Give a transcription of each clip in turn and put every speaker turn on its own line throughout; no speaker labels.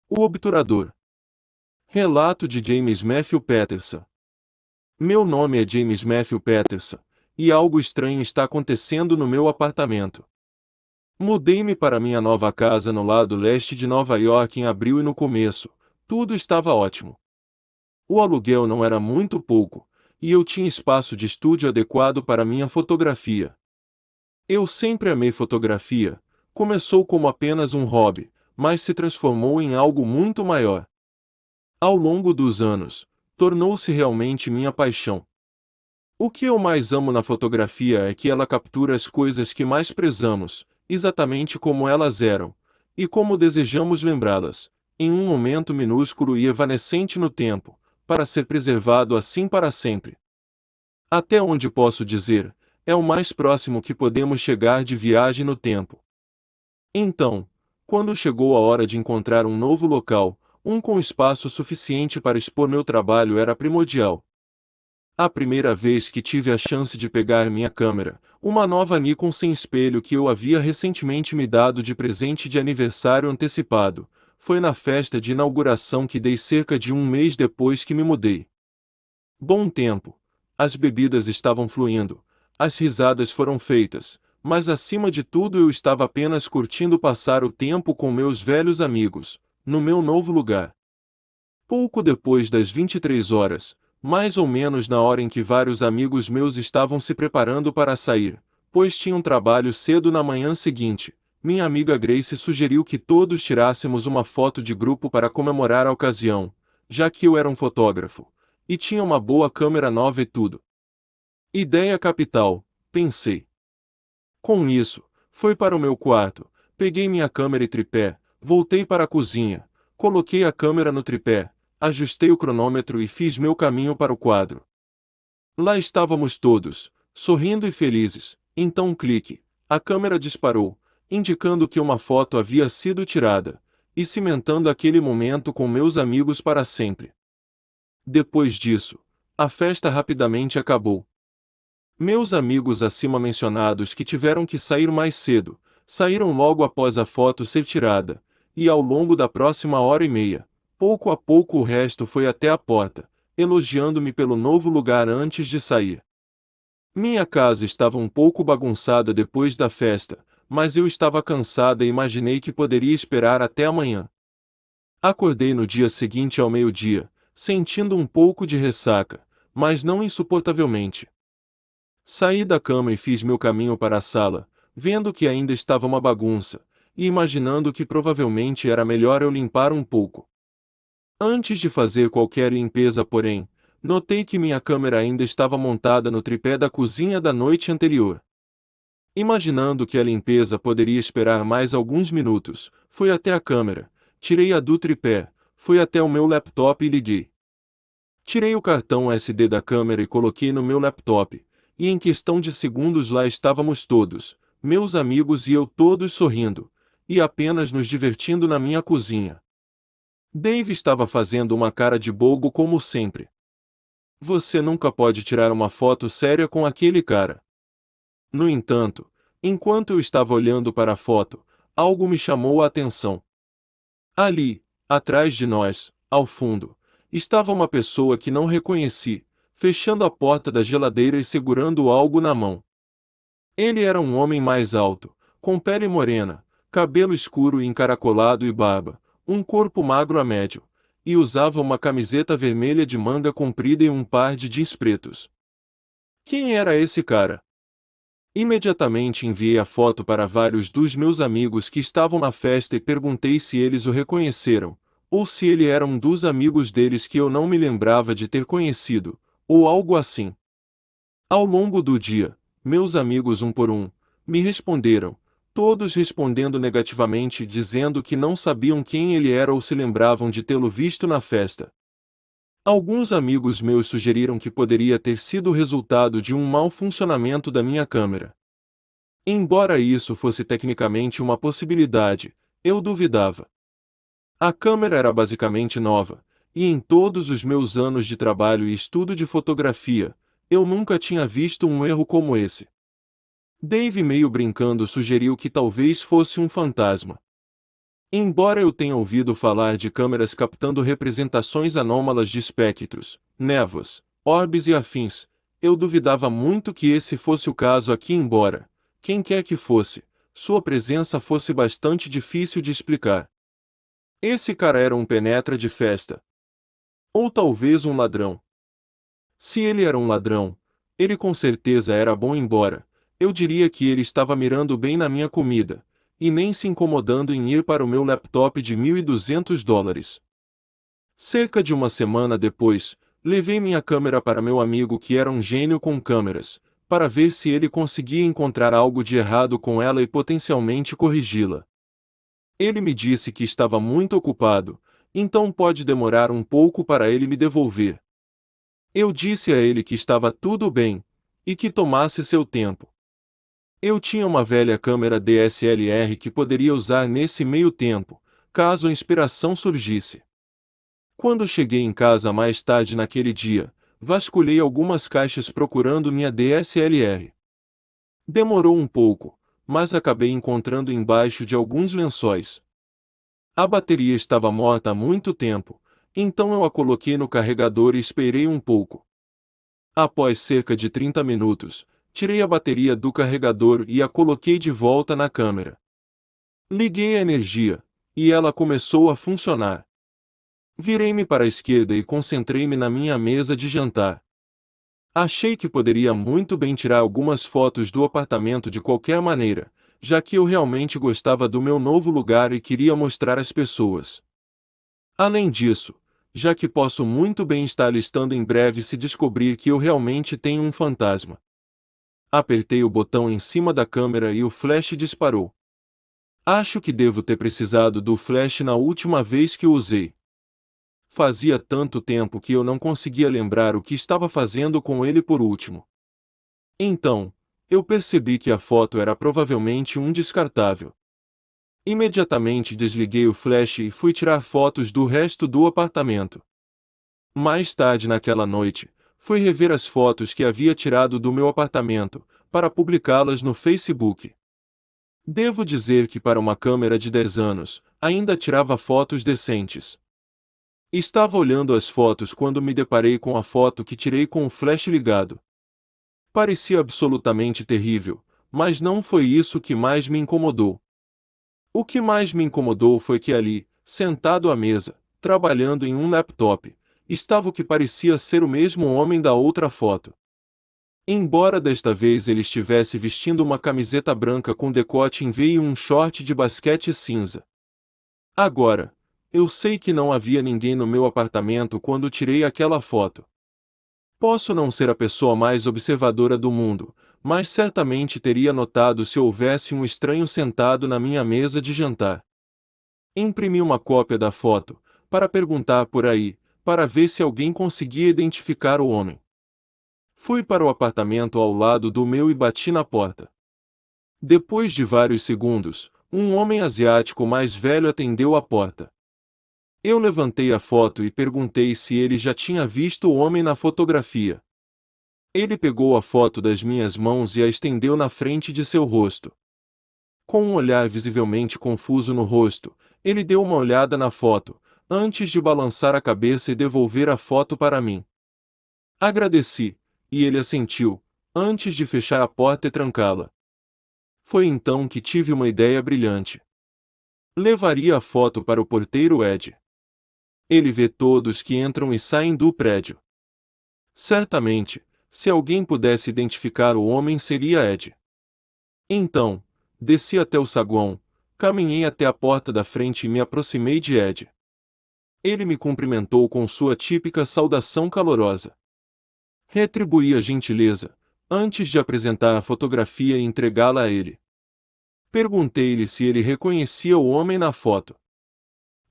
O obturador. Relato de James Matthew Patterson. Meu nome é James Matthew Patterson, e algo estranho está acontecendo no meu apartamento. Mudei-me para minha nova casa no lado leste de Nova York em abril e no começo, tudo estava ótimo. O aluguel não era muito pouco, e eu tinha espaço de estúdio adequado para minha fotografia. Eu sempre amei fotografia, começou como apenas um hobby, mas se transformou em algo muito maior. Ao longo dos anos, tornou-se realmente minha paixão. O que eu mais amo na fotografia é que ela captura as coisas que mais prezamos, exatamente como elas eram, e como desejamos lembrá-las, em um momento minúsculo e evanescente no tempo, para ser preservado assim para sempre. Até onde posso dizer, é o mais próximo que podemos chegar de viagem no tempo. Então, quando chegou a hora de encontrar um novo local, um com espaço suficiente para expor meu trabalho era primordial. A primeira vez que tive a chance de pegar minha câmera, uma nova Nikon sem espelho que eu havia recentemente me dado de presente de aniversário antecipado, foi na festa de inauguração que dei cerca de um mês depois que me mudei. Bom tempo. As bebidas estavam fluindo, as risadas foram feitas, mas acima de tudo eu estava apenas curtindo passar o tempo com meus velhos amigos, no meu novo lugar. Pouco depois das 23 horas, mais ou menos na hora em que vários amigos meus estavam se preparando para sair, pois tinham trabalho cedo na manhã seguinte, minha amiga Grace sugeriu que todos tirássemos uma foto de grupo para comemorar a ocasião, já que eu era um fotógrafo, e tinha uma boa câmera nova e tudo. Ideia capital, pensei. Com isso, fui para o meu quarto, peguei minha câmera e tripé, voltei para a cozinha, coloquei a câmera no tripé, ajustei o cronômetro e fiz meu caminho para o quadro. Lá estávamos todos, sorrindo e felizes, então um clique, a câmera disparou, indicando que uma foto havia sido tirada, e cimentando aquele momento com meus amigos para sempre. Depois disso, a festa rapidamente acabou. Meus amigos acima mencionados que tiveram que sair mais cedo, saíram logo após a foto ser tirada, e ao longo da próxima hora e meia, pouco a pouco o resto foi até a porta, elogiando-me pelo novo lugar antes de sair. Minha casa estava um pouco bagunçada depois da festa, mas eu estava cansada e imaginei que poderia esperar até amanhã. Acordei no dia seguinte ao meio-dia, sentindo um pouco de ressaca, mas não insuportavelmente. Saí da cama e fiz meu caminho para a sala, vendo que ainda estava uma bagunça, e imaginando que provavelmente era melhor eu limpar um pouco. Antes de fazer qualquer limpeza, porém, notei que minha câmera ainda estava montada no tripé da cozinha da noite anterior. Imaginando que a limpeza poderia esperar mais alguns minutos, fui até a câmera, tirei-a do tripé, fui até o meu laptop e liguei. Tirei o cartão SD da câmera e coloquei no meu laptop, e em questão de segundos lá estávamos todos, meus amigos e eu todos sorrindo, e apenas nos divertindo na minha cozinha. Dave estava fazendo uma cara de bobo como sempre. Você nunca pode tirar uma foto séria com aquele cara. No entanto, enquanto eu estava olhando para a foto, algo me chamou a atenção. Ali, atrás de nós, ao fundo, estava uma pessoa que não reconheci, fechando a porta da geladeira e segurando algo na mão. Ele era um homem mais alto, com pele morena, cabelo escuro e encaracolado e barba, um corpo magro a médio, e usava uma camiseta vermelha de manga comprida e um par de jeans pretos. Quem era esse cara? Imediatamente enviei a foto para vários dos meus amigos que estavam na festa e perguntei se eles o reconheceram, ou se ele era um dos amigos deles que eu não me lembrava de ter conhecido, ou algo assim. Ao longo do dia, meus amigos um por um, me responderam, todos respondendo negativamente dizendo que não sabiam quem ele era ou se lembravam de tê-lo visto na festa. Alguns amigos meus sugeriram que poderia ter sido o resultado de um mau funcionamento da minha câmera. Embora isso fosse tecnicamente uma possibilidade, eu duvidava. A câmera era basicamente nova, e em todos os meus anos de trabalho e estudo de fotografia, eu nunca tinha visto um erro como esse. Dave meio brincando sugeriu que talvez fosse um fantasma. Embora eu tenha ouvido falar de câmeras captando representações anômalas de espectros, névoas, orbes e afins, eu duvidava muito que esse fosse o caso aqui, embora, quem quer que fosse, sua presença fosse bastante difícil de explicar. Esse cara era um penetra de festa. Ou talvez um ladrão. Se ele era um ladrão, ele com certeza era bom, embora eu diria que ele estava mirando bem na minha comida, e nem se incomodando em ir para o meu laptop de $1.200. Cerca de uma semana depois, levei minha câmera para meu amigo que era um gênio com câmeras, para ver se ele conseguia encontrar algo de errado com ela e potencialmente corrigi-la. Ele me disse que estava muito ocupado, então pode demorar um pouco para ele me devolver. Eu disse a ele que estava tudo bem, e que tomasse seu tempo. Eu tinha uma velha câmera DSLR que poderia usar nesse meio tempo, caso a inspiração surgisse. Quando cheguei em casa mais tarde naquele dia, vasculhei algumas caixas procurando minha DSLR. Demorou um pouco, mas acabei encontrando embaixo de alguns lençóis. A bateria estava morta há muito tempo, então eu a coloquei no carregador e esperei um pouco. Após cerca de 30 minutos, tirei a bateria do carregador e a coloquei de volta na câmera. Liguei a energia, e ela começou a funcionar. Virei-me para a esquerda e concentrei-me na minha mesa de jantar. Achei que poderia muito bem tirar algumas fotos do apartamento de qualquer maneira, já que eu realmente gostava do meu novo lugar e queria mostrar às pessoas. Além disso, já que posso muito bem estar listando em breve se descobrir que eu realmente tenho um fantasma. Apertei o botão em cima da câmera e o flash disparou. Acho que devo ter precisado do flash na última vez que o usei. Fazia tanto tempo que eu não conseguia lembrar o que estava fazendo com ele por último. Então, eu percebi que a foto era provavelmente um descartável. Imediatamente desliguei o flash e fui tirar fotos do resto do apartamento. Mais tarde naquela noite, fui rever as fotos que havia tirado do meu apartamento, para publicá-las no Facebook. Devo dizer que para uma câmera de 10 anos, ainda tirava fotos decentes. Estava olhando as fotos quando me deparei com a foto que tirei com o flash ligado. Parecia absolutamente terrível, mas não foi isso que mais me incomodou. O que mais me incomodou foi que ali, sentado à mesa, trabalhando em um laptop, estava o que parecia ser o mesmo homem da outra foto. Embora desta vez ele estivesse vestindo uma camiseta branca com decote em V e um short de basquete cinza. Agora, eu sei que não havia ninguém no meu apartamento quando tirei aquela foto. Posso não ser a pessoa mais observadora do mundo, mas certamente teria notado se houvesse um estranho sentado na minha mesa de jantar. Imprimi uma cópia da foto, para perguntar por aí, para ver se alguém conseguia identificar o homem. Fui para o apartamento ao lado do meu e bati na porta. Depois de vários segundos, um homem asiático mais velho atendeu a porta. Eu levantei a foto e perguntei se ele já tinha visto o homem na fotografia. Ele pegou a foto das minhas mãos e a estendeu na frente de seu rosto. Com um olhar visivelmente confuso no rosto, ele deu uma olhada na foto, antes de balançar a cabeça e devolver a foto para mim. Agradeci, e ele assentiu, antes de fechar a porta e trancá-la. Foi então que tive uma ideia brilhante. Levaria a foto para o porteiro Ed. Ele vê todos que entram e saem do prédio. Certamente, se alguém pudesse identificar o homem seria Ed. Então, desci até o saguão, caminhei até a porta da frente e me aproximei de Ed. Ele me cumprimentou com sua típica saudação calorosa. Retribuí a gentileza, antes de apresentar a fotografia e entregá-la a ele. Perguntei-lhe se ele reconhecia o homem na foto.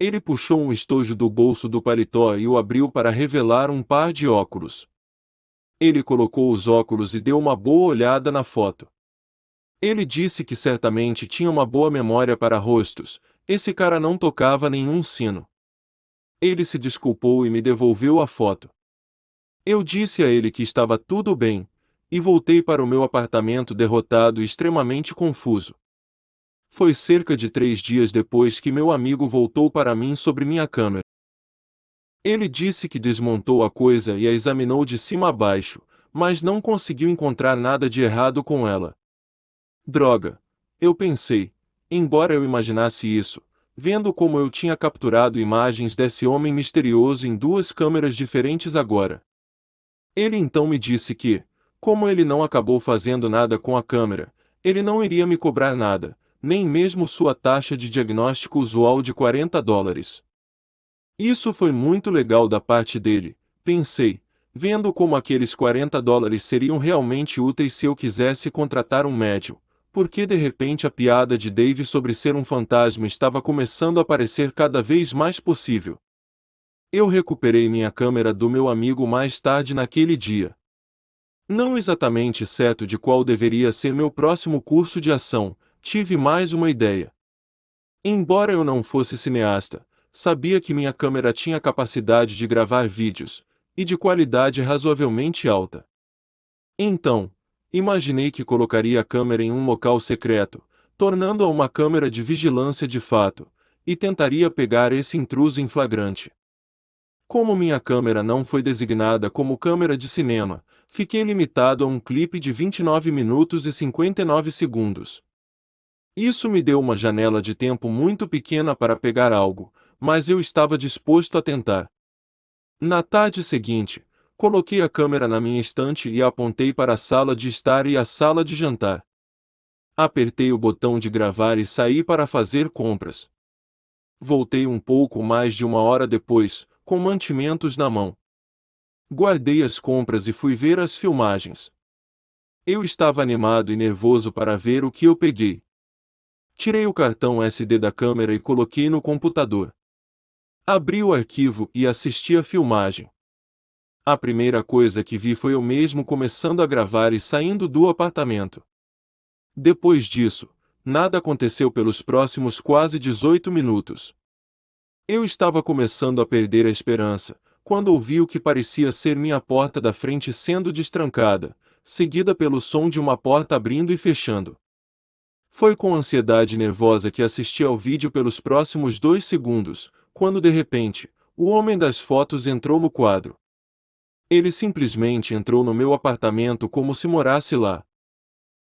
Ele puxou um estojo do bolso do paletó e o abriu para revelar um par de óculos. Ele colocou os óculos e deu uma boa olhada na foto. Ele disse que certamente tinha uma boa memória para rostos, esse cara não tocava nenhum sino. Ele se desculpou e me devolveu a foto. Eu disse a ele que estava tudo bem, e voltei para o meu apartamento derrotado e extremamente confuso. Foi cerca de 3 dias depois que meu amigo voltou para mim sobre minha câmera. Ele disse que desmontou a coisa e a examinou de cima a baixo, mas não conseguiu encontrar nada de errado com ela. Droga! Eu pensei, embora eu imaginasse isso, vendo como eu tinha capturado imagens desse homem misterioso em 2 câmeras diferentes agora. Ele então me disse que, como ele não acabou fazendo nada com a câmera, ele não iria me cobrar nada, nem mesmo sua taxa de diagnóstico usual de $40. Isso foi muito legal da parte dele, pensei, vendo como aqueles $40 seriam realmente úteis se eu quisesse contratar um médium, porque de repente a piada de Dave sobre ser um fantasma estava começando a parecer cada vez mais possível. Eu recuperei minha câmera do meu amigo mais tarde naquele dia. Não exatamente certo de qual deveria ser meu próximo curso de ação, tive mais uma ideia. Embora eu não fosse cineasta, sabia que minha câmera tinha capacidade de gravar vídeos, e de qualidade razoavelmente alta. Então, imaginei que colocaria a câmera em um local secreto, tornando-a uma câmera de vigilância de fato, e tentaria pegar esse intruso em flagrante. Como minha câmera não foi designada como câmera de cinema, fiquei limitado a um clipe de 29 minutos e 59 segundos. Isso me deu uma janela de tempo muito pequena para pegar algo, mas eu estava disposto a tentar. Na tarde seguinte, coloquei a câmera na minha estante e a apontei para a sala de estar e a sala de jantar. Apertei o botão de gravar e saí para fazer compras. Voltei um pouco mais de 1 hora depois, com mantimentos na mão. Guardei as compras e fui ver as filmagens. Eu estava animado e nervoso para ver o que eu peguei. Tirei o cartão SD da câmera e coloquei no computador. Abri o arquivo e assisti a filmagem. A primeira coisa que vi foi eu mesmo começando a gravar e saindo do apartamento. Depois disso, nada aconteceu pelos próximos quase 18 minutos. Eu estava começando a perder a esperança, quando ouvi o que parecia ser minha porta da frente sendo destrancada, seguida pelo som de uma porta abrindo e fechando. Foi com ansiedade nervosa que assisti ao vídeo pelos próximos 2 segundos, quando de repente, o homem das fotos entrou no quadro. Ele simplesmente entrou no meu apartamento como se morasse lá.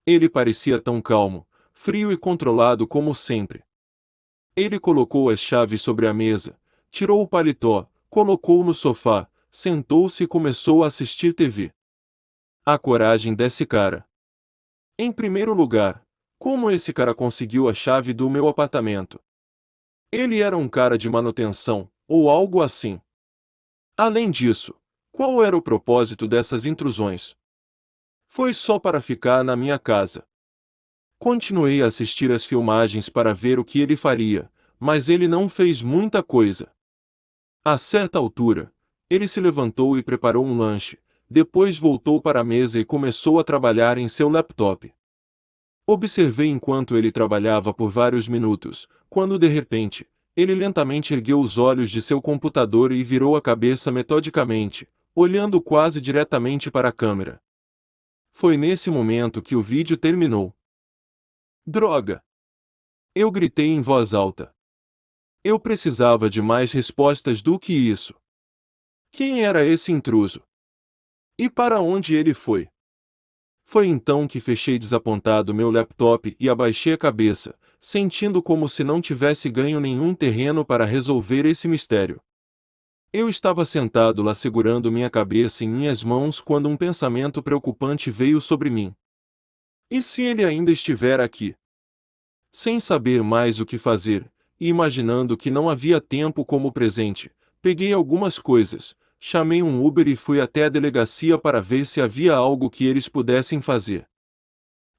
Ele parecia tão calmo, frio e controlado como sempre. Ele colocou as chaves sobre a mesa, tirou o paletó, colocou-o no sofá, sentou-se e começou a assistir TV. A coragem desse cara. Em primeiro lugar, como esse cara conseguiu a chave do meu apartamento? Ele era um cara de manutenção, ou algo assim. Além disso, qual era o propósito dessas intrusões? Foi só para ficar na minha casa. Continuei a assistir as filmagens para ver o que ele faria, mas ele não fez muita coisa. A certa altura, ele se levantou e preparou um lanche, depois voltou para a mesa e começou a trabalhar em seu laptop. Observei enquanto ele trabalhava por vários minutos, quando de repente, ele lentamente ergueu os olhos de seu computador e virou a cabeça metodicamente, olhando quase diretamente para a câmera. Foi nesse momento que o vídeo terminou. Droga! Eu gritei em voz alta. Eu precisava de mais respostas do que isso. Quem era esse intruso? E para onde ele foi? Foi então que fechei desapontado meu laptop e abaixei a cabeça, sentindo como se não tivesse ganho nenhum terreno para resolver esse mistério. Eu estava sentado lá segurando minha cabeça em minhas mãos quando um pensamento preocupante veio sobre mim. E se ele ainda estiver aqui? Sem saber mais o que fazer, e imaginando que não havia tempo como o presente, peguei algumas coisas, chamei um Uber e fui até a delegacia para ver se havia algo que eles pudessem fazer.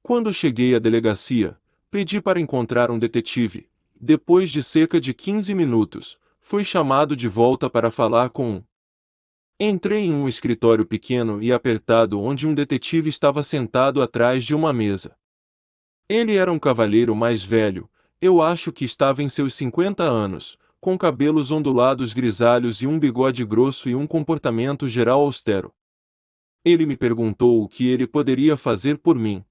Quando cheguei à delegacia, pedi para encontrar um detetive. Depois de cerca de 15 minutos, fui chamado de volta para falar com um. Entrei em um escritório pequeno e apertado onde um detetive estava sentado atrás de uma mesa. Ele era um cavalheiro mais velho, eu acho que estava em seus 50 anos, com cabelos ondulados grisalhos e um bigode grosso e um comportamento geral austero. Ele me perguntou o que ele poderia fazer por mim.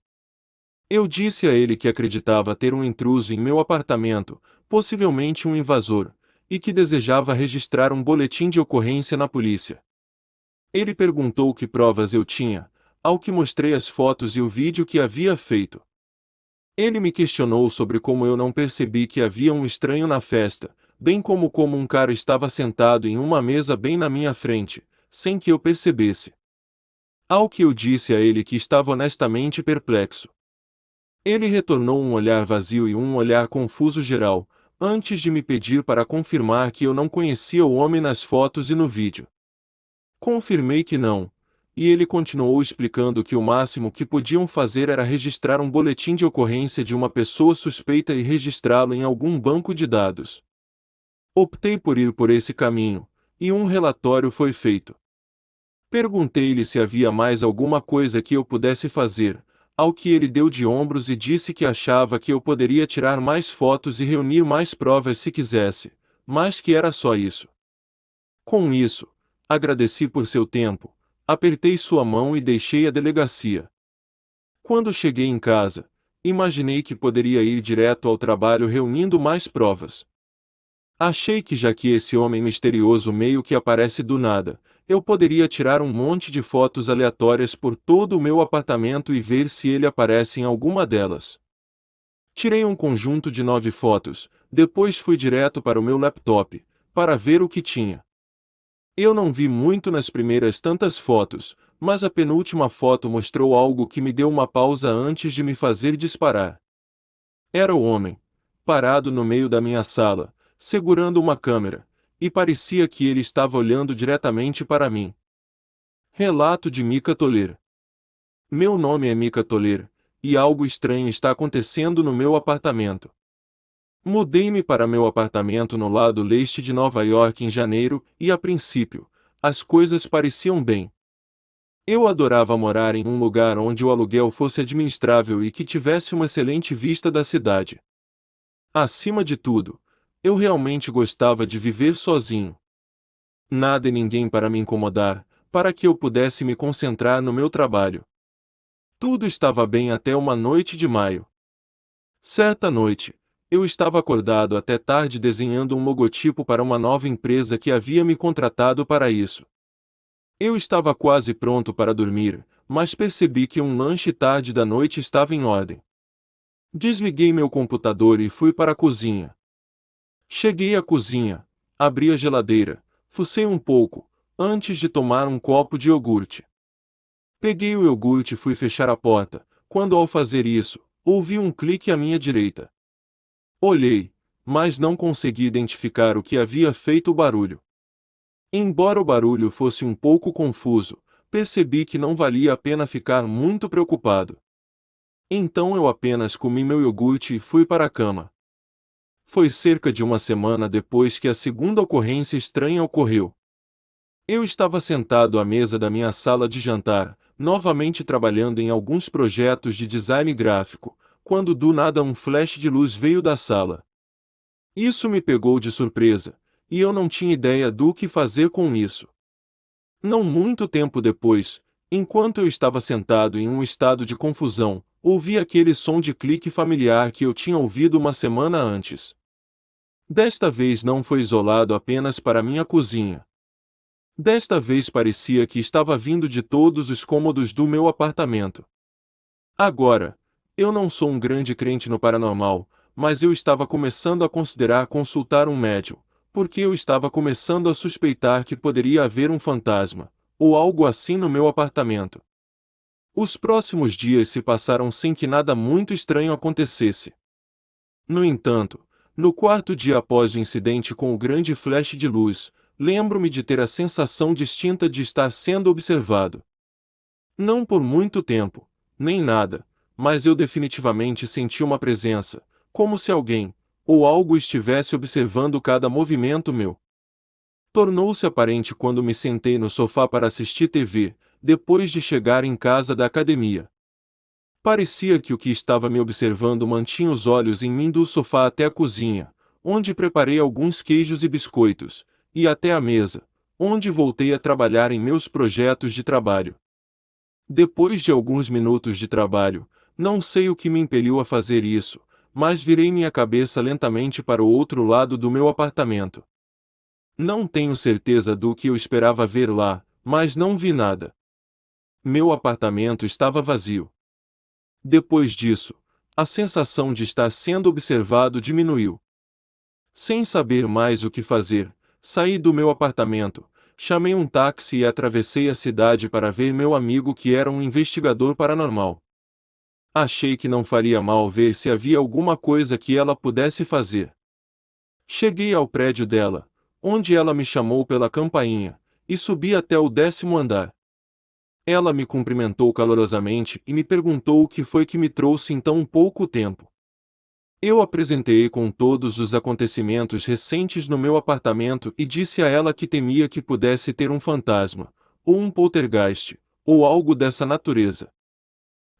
Eu disse a ele que acreditava ter um intruso em meu apartamento, possivelmente um invasor, e que desejava registrar um boletim de ocorrência na polícia. Ele perguntou que provas eu tinha, ao que mostrei as fotos e o vídeo que havia feito. Ele me questionou sobre como eu não percebi que havia um estranho na festa, bem como um cara estava sentado em uma mesa bem na minha frente, sem que eu percebesse. Ao que eu disse a ele que estava honestamente perplexo. Ele retornou um olhar vazio e um olhar confuso geral, antes de me pedir para confirmar que eu não conhecia o homem nas fotos e no vídeo. Confirmei que não, e ele continuou explicando que o máximo que podiam fazer era registrar um boletim de ocorrência de uma pessoa suspeita e registrá-lo em algum banco de dados. Optei por ir por esse caminho, e um relatório foi feito. Perguntei-lhe se havia mais alguma coisa que eu pudesse fazer, ao que ele deu de ombros e disse que achava que eu poderia tirar mais fotos e reunir mais provas se quisesse, mas que era só isso. Com isso, agradeci por seu tempo, apertei sua mão e deixei a delegacia. Quando cheguei em casa, imaginei que poderia ir direto ao trabalho reunindo mais provas. Achei que já que esse homem misterioso meio que aparece do nada, eu poderia tirar um monte de fotos aleatórias por todo o meu apartamento e ver se ele aparece em alguma delas. Tirei um conjunto de 9 fotos, depois fui direto para o meu laptop, para ver o que tinha. Eu não vi muito nas primeiras tantas fotos, mas a penúltima foto mostrou algo que me deu uma pausa antes de me fazer disparar. Era o homem, parado no meio da minha sala, segurando uma câmera, e parecia que ele estava olhando diretamente para mim. Relato de Mika Toler. Meu nome é Mika Toler, e algo estranho está acontecendo no meu apartamento. Mudei-me para meu apartamento no lado leste de Nova York em janeiro, e a princípio, as coisas pareciam bem. Eu adorava morar em um lugar onde o aluguel fosse administrável e que tivesse uma excelente vista da cidade. Acima de tudo, eu realmente gostava de viver sozinho. Nada e ninguém para me incomodar, para que eu pudesse me concentrar no meu trabalho. Tudo estava bem até uma noite de maio. Certa noite, eu estava acordado até tarde desenhando um logotipo para uma nova empresa que havia me contratado para isso. Eu estava quase pronto para dormir, mas percebi que um lanche tarde da noite estava em ordem. Desliguei meu computador e fui para a cozinha. Cheguei à cozinha, abri a geladeira, fucei um pouco, antes de tomar um copo de iogurte. Peguei o iogurte e fui fechar a porta, quando ao fazer isso, ouvi um clique à minha direita. Olhei, mas não consegui identificar o que havia feito o barulho. Embora o barulho fosse um pouco confuso, percebi que não valia a pena ficar muito preocupado. Então eu apenas comi meu iogurte e fui para a cama. Foi cerca de uma semana depois que a segunda ocorrência estranha ocorreu. Eu estava sentado à mesa da minha sala de jantar, novamente trabalhando em alguns projetos de design gráfico, quando do nada um flash de luz veio da sala. Isso me pegou de surpresa, e eu não tinha ideia do que fazer com isso. Não muito tempo depois, enquanto eu estava sentado em um estado de confusão, ouvi aquele som de clique familiar que eu tinha ouvido uma semana antes. Desta vez não foi isolado apenas para minha cozinha. Desta vez parecia que estava vindo de todos os cômodos do meu apartamento. Agora, eu não sou um grande crente no paranormal, mas eu estava começando a considerar consultar um médium, porque eu estava começando a suspeitar que poderia haver um fantasma, ou algo assim no meu apartamento. Os próximos dias se passaram sem que nada muito estranho acontecesse. No entanto, no quarto dia após o incidente com o grande flash de luz, lembro-me de ter a sensação distinta de estar sendo observado. Não por muito tempo, nem nada, mas eu definitivamente senti uma presença, como se alguém, ou algo estivesse observando cada movimento meu. Tornou-se aparente quando me sentei no sofá para assistir TV, depois de chegar em casa da academia. Parecia que o que estava me observando mantinha os olhos em mim do sofá até a cozinha, onde preparei alguns queijos e biscoitos, e até a mesa, onde voltei a trabalhar em meus projetos de trabalho. Depois de alguns minutos de trabalho, Não sei o que me impeliu a fazer isso, mas virei minha cabeça lentamente para o outro lado do meu apartamento. Não tenho certeza do que eu esperava ver lá, mas não vi nada. Meu apartamento estava vazio. Depois disso, a sensação de estar sendo observado diminuiu. Sem saber mais o que fazer, saí do meu apartamento, chamei um táxi e atravessei a cidade para ver meu amigo que era um investigador paranormal. Achei que não faria mal ver se havia alguma coisa que ela pudesse fazer. Cheguei ao prédio dela, onde ela me chamou pela campainha, e subi até o 10º andar. Ela me cumprimentou calorosamente e me perguntou o que foi que me trouxe em tão pouco tempo. Eu apresentei com todos os acontecimentos recentes no meu apartamento e disse a ela que temia que pudesse ter um fantasma, ou um poltergeist, ou algo dessa natureza.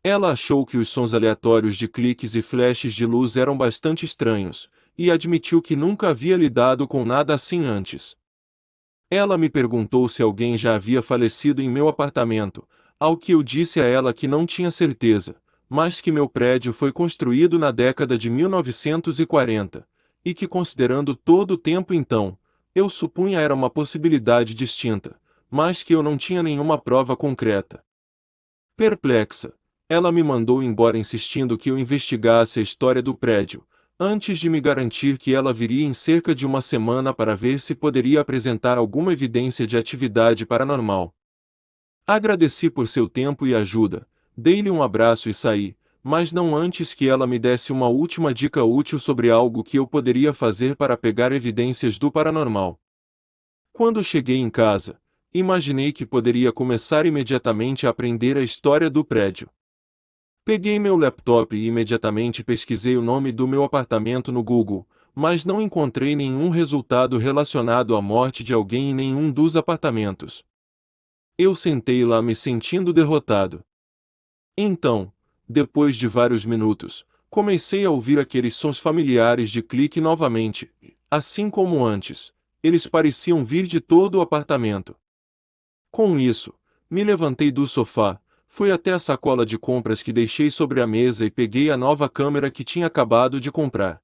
Ela achou que os sons aleatórios de cliques e flashes de luz eram bastante estranhos, e admitiu que nunca havia lidado com nada assim antes. Ela me perguntou se alguém já havia falecido em meu apartamento, ao que eu disse a ela que não tinha certeza, mas que meu prédio foi construído na década de 1940, e que considerando todo o tempo então, eu supunha era uma possibilidade distinta, mas que eu não tinha nenhuma prova concreta. Perplexa, ela me mandou embora insistindo que eu investigasse a história do prédio, antes de me garantir que ela viria em cerca de uma semana para ver se poderia apresentar alguma evidência de atividade paranormal. Agradeci por seu tempo e ajuda, dei-lhe um abraço e saí, mas não antes que ela me desse uma última dica útil sobre algo que eu poderia fazer para pegar evidências do paranormal. Quando cheguei em casa, imaginei que poderia começar imediatamente a aprender a história do prédio. Peguei meu laptop e imediatamente pesquisei o nome do meu apartamento no Google, mas não encontrei nenhum resultado relacionado à morte de alguém em nenhum dos apartamentos. Eu sentei lá me sentindo derrotado. Então, depois de vários minutos, comecei a ouvir aqueles sons familiares de clique novamente, assim como antes. Eles pareciam vir de todo o apartamento. Com isso, me levantei do sofá, fui até a sacola de compras que deixei sobre a mesa e peguei a nova câmera que tinha acabado de comprar.